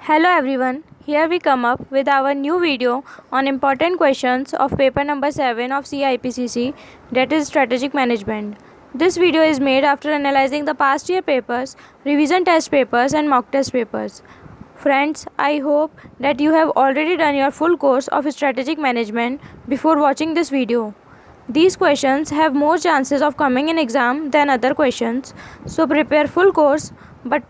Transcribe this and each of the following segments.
Hello everyone, here we come up with our new video on important questions of paper number 7 of CIPCC, that is strategic management. This video is made after analyzing the past year papers, revision test papers and mock test papers. Friends, I hope that you have already done your full course of strategic management before watching this video. These questions have more chances of coming in exam than other questions, so prepare full course but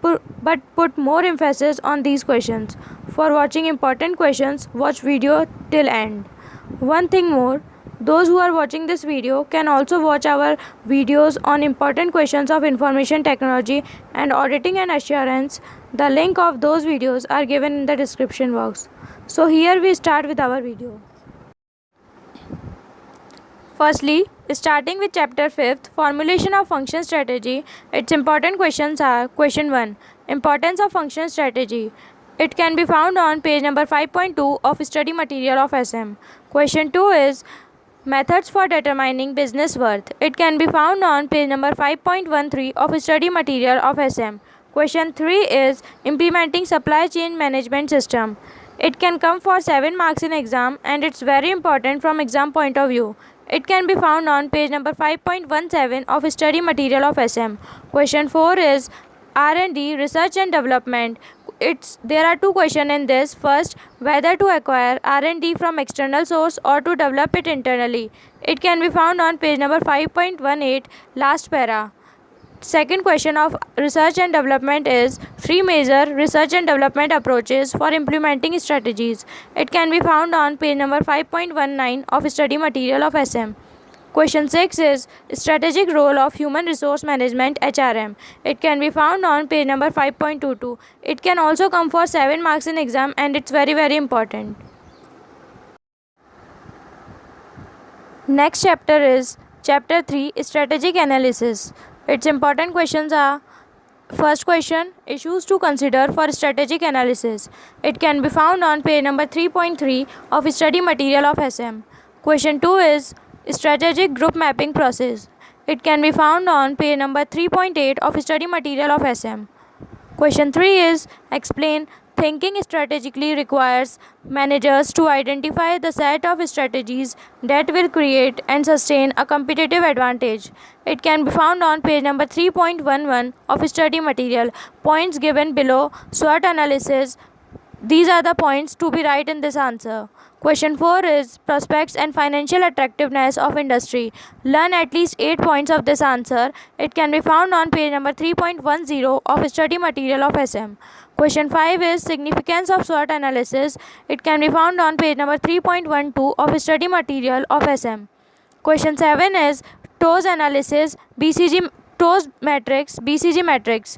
put more emphasis on these questions. For watching important questions, watch video till end. One thing more, those who are watching this video can also watch our videos on important questions of information technology and auditing and assurance. The link of those videos are given in the description box. So here we start with our video. Firstly, starting with chapter 5th, formulation of function strategy, its important questions are: question 1, importance of function strategy. It can be found on page number 5.2 of study material of SM. Question 2 is methods for determining business worth. It can be found on page number 5.13 of study material of SM. Question 3 is implementing supply chain management system. It can come for 7 marks in exam and it's very important from exam point of view. It can be found on page number 5.17 of study material of SM. Question 4 is R&D, research and development. There are two questions in this. First, whether to acquire R&D from external source or to develop it internally. It can be found on page number 5.18, last para. Second question of research and development is three major research and development approaches for implementing strategies. It can be found on page number 5.19 of study material of SM. Question 6 is strategic role of human resource management HRM. It can be found on page number 5.22. It can also come for 7 marks in exam and it's very important. Next chapter is chapter 3, strategic analysis. Its important questions are: first question, issues to consider for strategic analysis. It can be found on page number 3.3 of study material of SM. Question 2 is strategic group mapping process. It can be found on page number 3.8 of study material of SM. Question 3 is explain thinking strategically requires managers to identify the set of strategies that will create and sustain a competitive advantage. It can be found on page number 3.11 of study material. Points given below SWOT analysis. These are the points to be right in this answer. Question 4 is prospects and financial attractiveness of industry. Learn at least 8 points of this answer. It can be found on page number 3.10 of study material of SM. Question 5 is significance of SWOT analysis. It can be found on page number 3.12 of study material of SM. Question 7 is TOWS analysis, TOWS matrix, BCG matrix.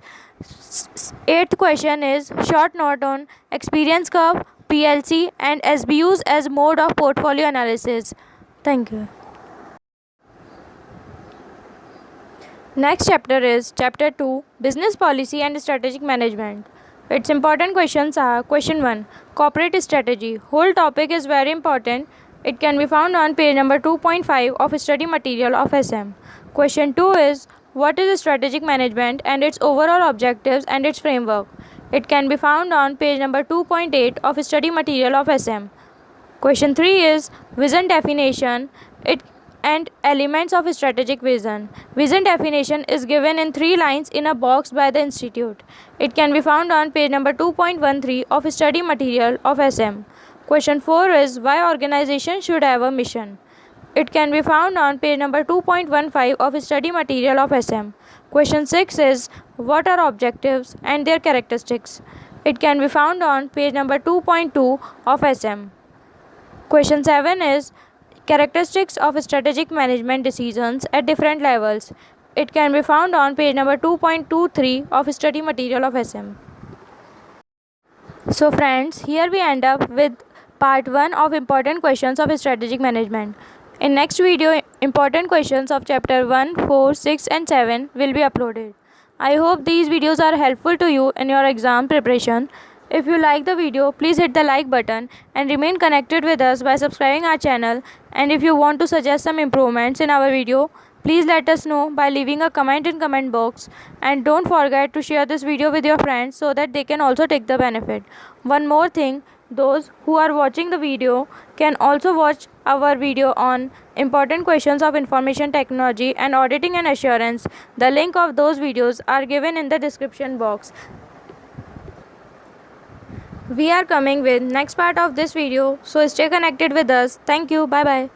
Eighth question is short note on experience curve, PLC and SBUs as mode of portfolio analysis. Thank you. Next chapter is chapter 2, business policy and strategic management. Its important questions are: question 1, corporate strategy. Whole topic is very important. It can be found on page number 2.5 of study material of SM. Question 2 is what is strategic management and its overall objectives and its framework. It can be found on page number 2.8 of study material of SM. Question 3 is vision definition and elements of strategic vision. Vision definition is given in 3 lines in a box by the institute. It can be found on page number 2.13 of study material of SM. Question 4 is why organization should have a mission. It can be found on page number 2.15 of study material of SM. Question 6 is what are objectives and their characteristics. It can be found on page number 2.2 of SM. Question 7 is characteristics of strategic management decisions at different levels. It can be found on page number 2.23 of study material of SM. So friends, here we end up with part 1 of important questions of strategic management. In next video, important questions of chapter 1, 4, 6 and 7 will be uploaded. I hope these videos are helpful to you in your exam preparation. If you like the video, please hit the like button and remain connected with us by subscribing our channel. And if you want to suggest some improvements in our video, Please let us know by leaving a comment in comment box, and don't forget to share this video with your friends so that they can also take the benefit. One more thing, those who are watching the video can also watch our video on important questions of information technology and auditing and assurance. The link of those videos are given in the description box. We are coming with next part of this video, so stay connected with us. Thank you. Bye bye.